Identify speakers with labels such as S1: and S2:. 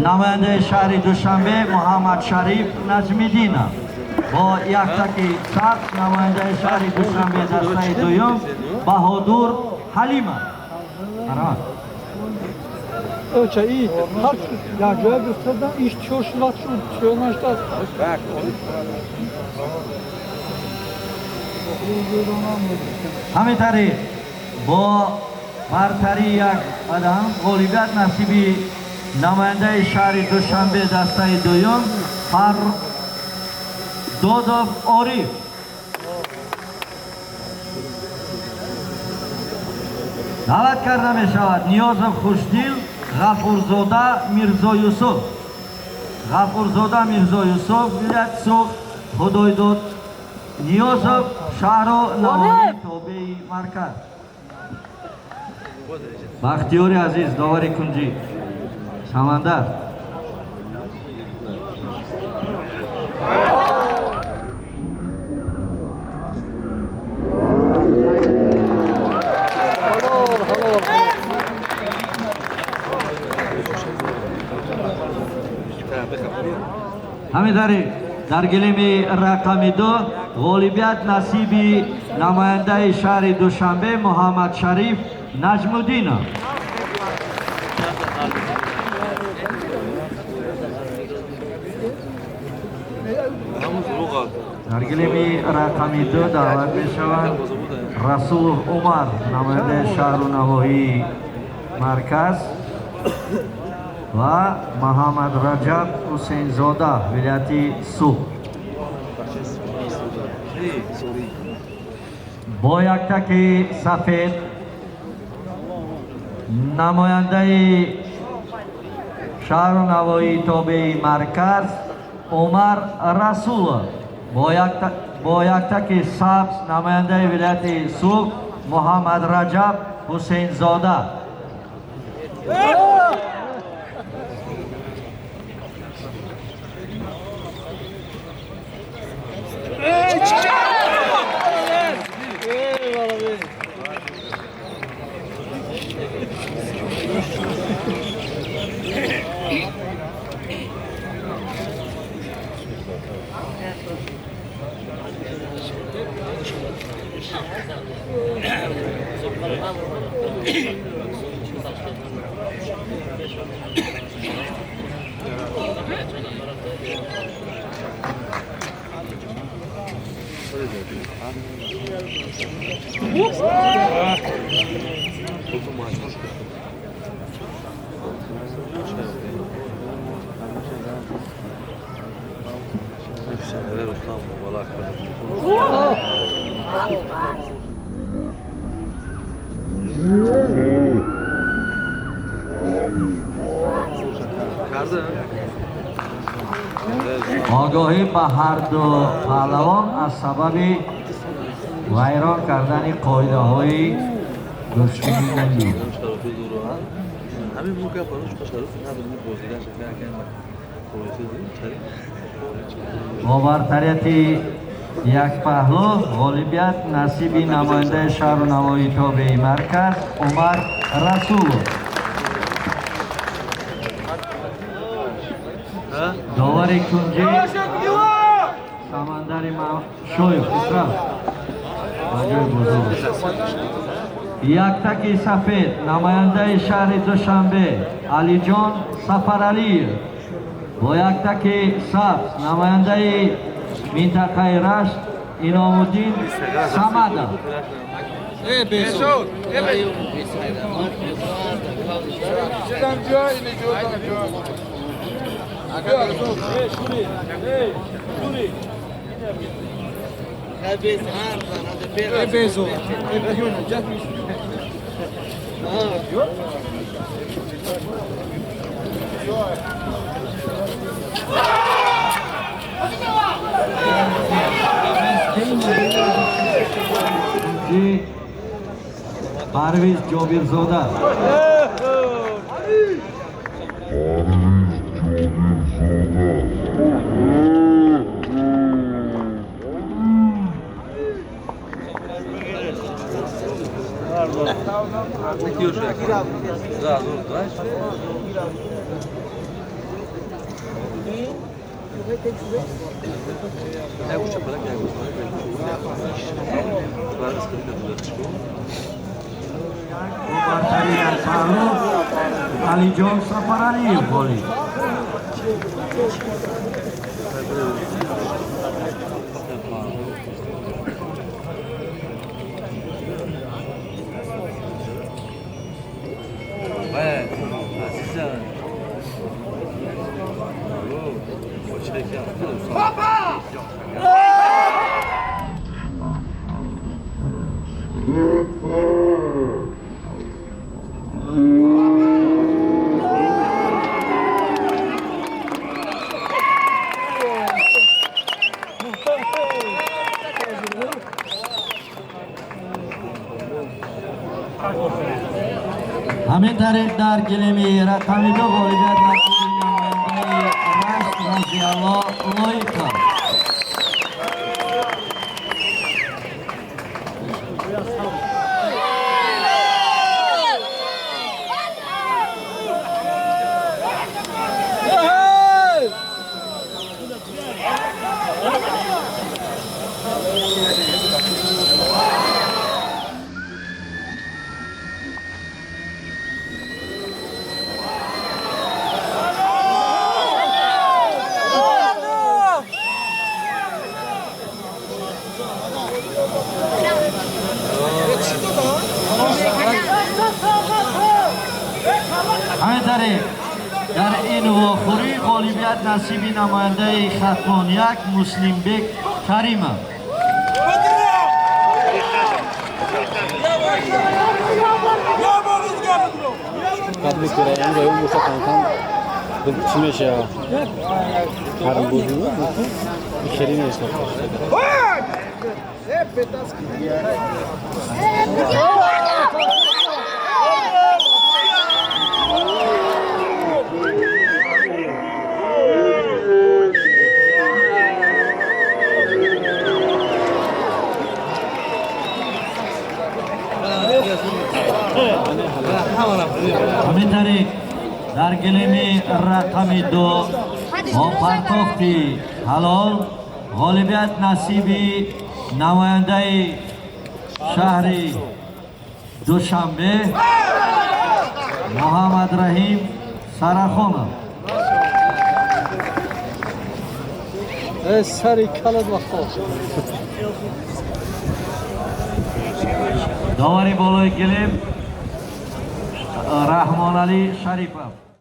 S1: نماینده شهر دوشنبه محمد شریف نجمیدین با یک تکی سبز نماینده شهر دوشنبه دسته دویم بهادر حلیم.
S2: Ölçe iyi. Kaç ya göğe gösterden iş çoşulat şu çoğunlaştı.
S1: همین طریق با برتری یک آدم غالبیت نصیبی نماینده شهر دوشنبه دسته دویم دودف عارف. دعوت کرده می شود نیازم خوشدل غفورزاده میرزا یوسف. غفورزاده میرزا یوسف ولایت سوخت خدای داد نیازم شهر و نواحی تابع مرکز. بختیاری عزیز داوری کنجی سمندر. همین در گلیم رقم 2 غالبیت نصیبی نماینده شهر دوشنبه محمد شریف نجم‌الدین. در گلیم رقم 2 دعوت می شود رسول عمر نماینده شهر و نواحی مرکز و محمد رجب حسین زاده ولایت سوخت. با یک تکی سفید نماینده شهر و نواحی تابع مرکز عمر رسول. با یک تکی سبز نماینده ولایت سوخت محمد رجب حسین زاده. آگاهی به هر دو پهلوان از سبب ویران کردن قاعده های دشمنی. با برتریت یک پهلو غالبیت نصیبی نماینده شهر و نواحی تابع مرکز عمر رسول. داوری کنجی سمندر شوی خسرو بجای بزرگ. یک تکی سفید نماینده شهر دوشنبه علی جان سفرعلی. با یک تکی سبز نماینده منطقه رشت انعام الدین صمد. پرویز جابرزاده. Bartarian Salu, Alijon Safarali boli. Hamid Arif dar gelimi rakamido goliyat nasibi namoyandayi Rashk Raziyalloh Loyqa. Hamid Arif در این واخوری غالبیت نصیبی نماینده خطمان یک مسلمبک کریمه.
S3: Kadri kira yang jauh musa kankan bercimis ya. Harum bozu, ikhirin ya işte.
S1: Hamid Arif در گلمی رقمی 2 با پرتافتی حلال غالبیت نصیبی نماینده شهر دوشنبه محمد رحیم سرخانه.
S2: Sari kalad vakti.
S1: داوری بالای گلم رحمان علی شریفه.